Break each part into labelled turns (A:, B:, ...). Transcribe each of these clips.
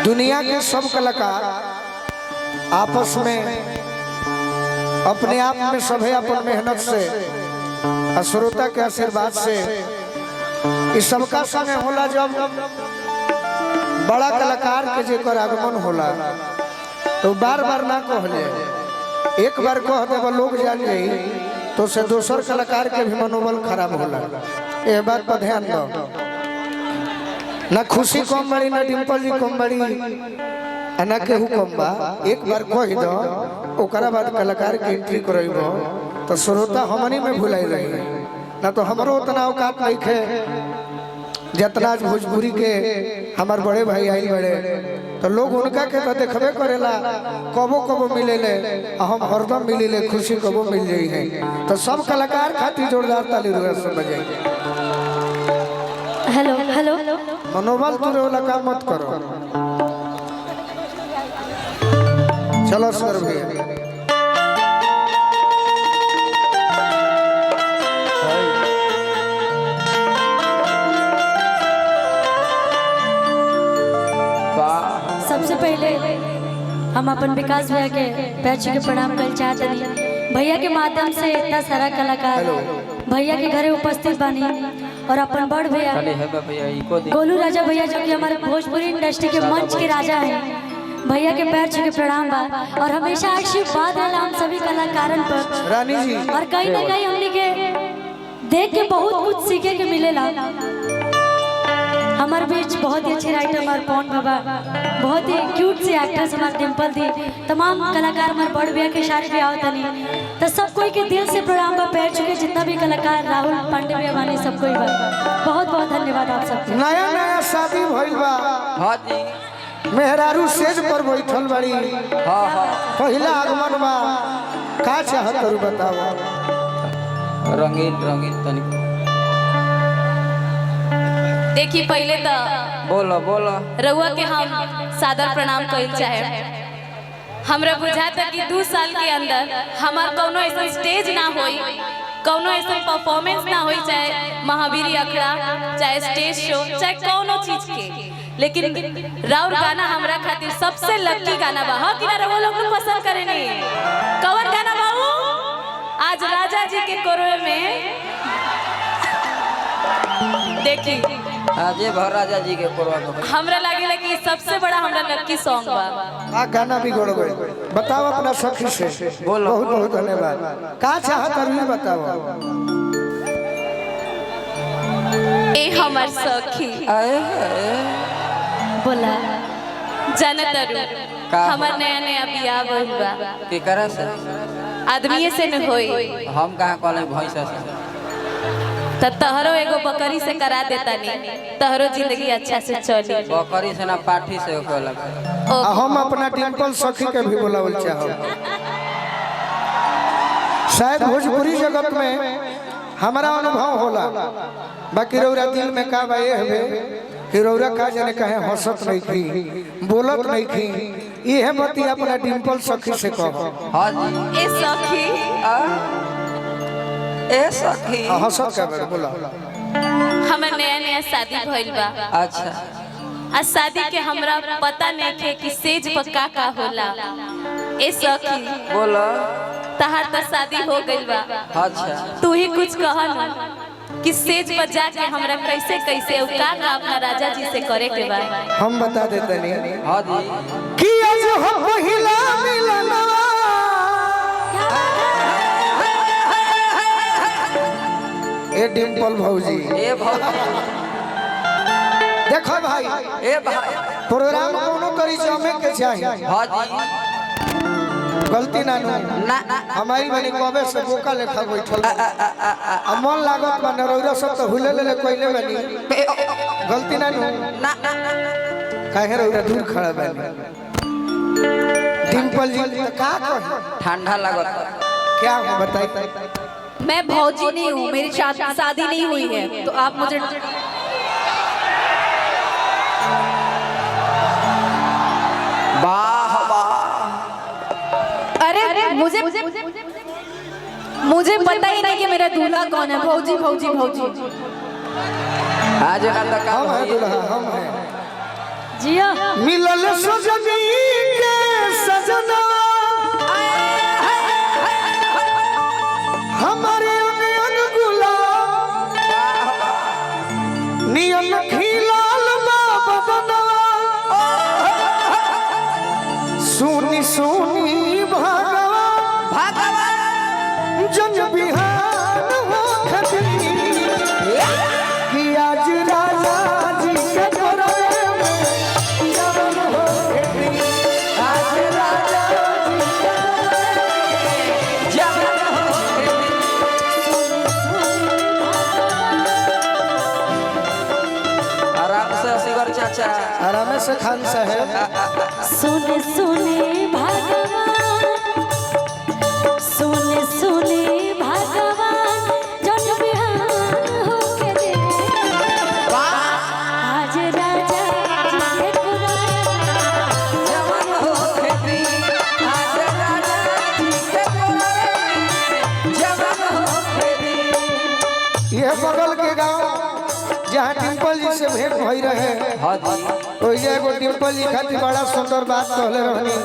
A: दुनिया के सब कलाकार आपस में अपने आप में सभी अपन मेहनत से श्रोता के आशीर्वाद से इस सबका संग होला। जब बड़ा कलाकार के जेकर आगमन होला तो बार बार ना कहले, एक बार कह देव लोग जान जाई तो से दोसर कलाकार के भी मनोबल खराब होला। यह बात पर ध्यान दो। ना खुशी कम बड़ी, ना डिम्पल जी कम बड़ी, ना केहू कम बा। एक बार कह दो ओकरा बाद कलाकार के एंट्री करइबो तो श्रोता हमनी में भुलाई रही। ना तो हमरो उतना औकात नहीं है जितना भोजपुरी के हमार बड़े भाई आई बड़े तो लोग उनका के तो देखबे करेला, कबो कबो मिले ले, हम हरदम मिली ले, खुशी कबो मिल जाई है। तो सब कलाकार खातिर जोरदार ताली से बजाई।
B: हेलो हेलो
A: मनोबल तुरे वाला काम मत करो। चलो सर भैया
B: सबसे पहले हम अपन विकास भैया के पैर छू के प्रणाम कर चाहते हैं। भैया के माध्यम से इतना सारा कलाकार भैया के घरे उपस्थित बानी और अपन बड़ भैया गोलू राजा भैया जो कि हमारे भोजपुरी इंडस्ट्री के मंच के राजा हैं, भैया के पैर छू के प्रणाम बा। और हमेशा आशीर्वाद है हम सभी कलाकारन पर
A: रानी जी।
B: और कहीं ना कहीं हमने के देख के बहुत कुछ सीखे के मिलेला। हमारे बीच बहुत ही अच्छे राइटर हमारे पवन बाबा, बहुत ही क्यूट सी एक्ट्रेस हमारे डिम्पल थी, तमाम कलाकार हमारे बड़ भैया के शादी भी आवत नहीं। तो सब कोई के दिल से प्रोग्राम पर पैर चुके जितना भी कलाकार राहुल पांडे भैया बानी सब कोई बहुत बहुत धन्यवाद आप सबको।
A: नया नया शादी भइल बा।
C: हाँ जी।
A: मेहरारू सेज पर बैठल बड़ी।
C: हाँ हाँ।
A: पहला आगमन बा, का चाहत करू बताओ।
C: रंगीन रंगीन तनिक
D: देखी पहले तो
C: बोलो बोलो
D: रउआ के हम सादर प्रणाम कइल चाहे। हमरा बुझाता कि 2 साल के अंदर हमार कौनो ऐसा स्टेज ना होई, कौनो ऐसा परफॉर्मेंस ना होई, चाहे महावीरी अखड़ा, चाहे स्टेज शो, चाहे कौनो चीज के, लेकिन राउर गाना हमरा खातिर सबसे लकी गाना बा। हाँ कि ना रउआ लोग पसंद करेनी? कौन गाना बाबू? आज राजा जी के कोरवे में देखी
C: आजे भर राजा जी के कोरवा में
D: हमरा लागेला कि सबसे बड़ा हमरा लकी सॉन्ग बा।
A: आ गाना भी गड़ गए। बताओ अपना सखी से।
C: बोलो।
A: बहुत बहुत धन्यवाद। का चाहत करू बताओ।
D: ए हमर सखी
C: आए
B: बोला
D: जनतरु
C: का
D: हमर नया नया बियाह भइल बा।
C: केकरा से
D: आदमी से न होई
C: हम कहां कहले भैंसा से
D: त तहरो एगो बकरी से करा देता नी, तहरो जिंदगी अच्छा से चली।
C: बकरी से ना पाठी से कहला।
A: हम अपना डिम्पल सखी के भी बुलावल चाहो। शायद भोजपुरी जगत में हमारा अनुभव होला, बाकी रौरा दिल में का बा ये हवे कि रौरा का जाने कहे हंसत नहीं थी, बोलत नहीं थी। ये बती अपना डिम्पल सखी से कहो।
C: हाँ जी।
D: ए सखी
C: ए सखी
A: हंसत का बेटा बोला।
D: हमर नया नया शादी भइल बा।
C: अच्छा।
D: आ शादी के हमरा पता नहीं थे कि सेज पर का होला। ए सखी
C: बोलो।
D: तहार तो शादी हो गइल बा,
C: अच्छा।
D: तू ही कुछ कह ना कि सेज पर जाके हमरा कैसे कैसे का अपना राजा जी से करे के बा।
A: हम बता देते नहीं
C: हाँ जी।
A: कि आज हम पहिला मिलना। ए डिम्पल भौजी,
C: ए भाई
A: देखो भाई
C: ए भाई
A: प्रोग्राम कोनो तरी से हमें के चाहिए।
C: हाँ जी।
A: गलती ना
C: ना
A: हमारी बनी कबे से बोका लेखा बैठल आ मन लागत बा नरौरा सब तो हुले ले कोइले बनी। गलती ना
C: ना
A: काहे रौरा दूर खड़ा बनी। डिम्पल जी का कहे
C: ठंडा लागत
A: क्या हो बताई।
D: मैं भौजी नहीं हूँ, मेरी शादी नहीं हुई है, तो आप मुझे
C: वाह वाह।
D: अरे मुझे पता ही नहीं कि मेरा दूल्हा कौन है। भौजी भौजी भौजी
C: आज ना तो
A: हम है दूल्हा हम है।
B: जिया
A: मिलल सजनी के सजना हमारे अंग गुलाब नियन खिलाल बदना सुनी सुनी भगवान जन बिहान हो खती कि आज राजा जी के घरवे में जवन हो खती आज राजा जी के
C: जवन हो आराम से सिगर चाचा
A: आराम से खान साहब
B: सुने सुने भगवान सुने सुने भगवान जन बिहान होके दे आज राजा जी के घरवे
C: जवन हो खेती आज राजा जी के घरवे जवन हो खेती
A: ये बगल के गांव जहाँ डिम्पल जी से भेंट भई रहे
C: हाँ जी
A: ओइजा एगो डिम्पल जी खातिर बड़ा सुंदर बात कहले रहनी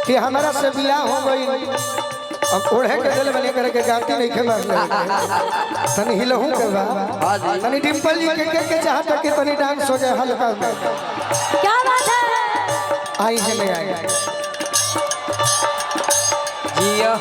A: कि हमारा से बियाह हो गई अब ओढ़े के दिल बने करे के गाती नहीं खे मारले तनी हिलहू के बा
C: हाँ जी
A: तनी डिम्पल जी के चाहत कि तनी डांस हो जाए हल्का में
B: क्या बात है
A: आई है नहीं आई
C: जिया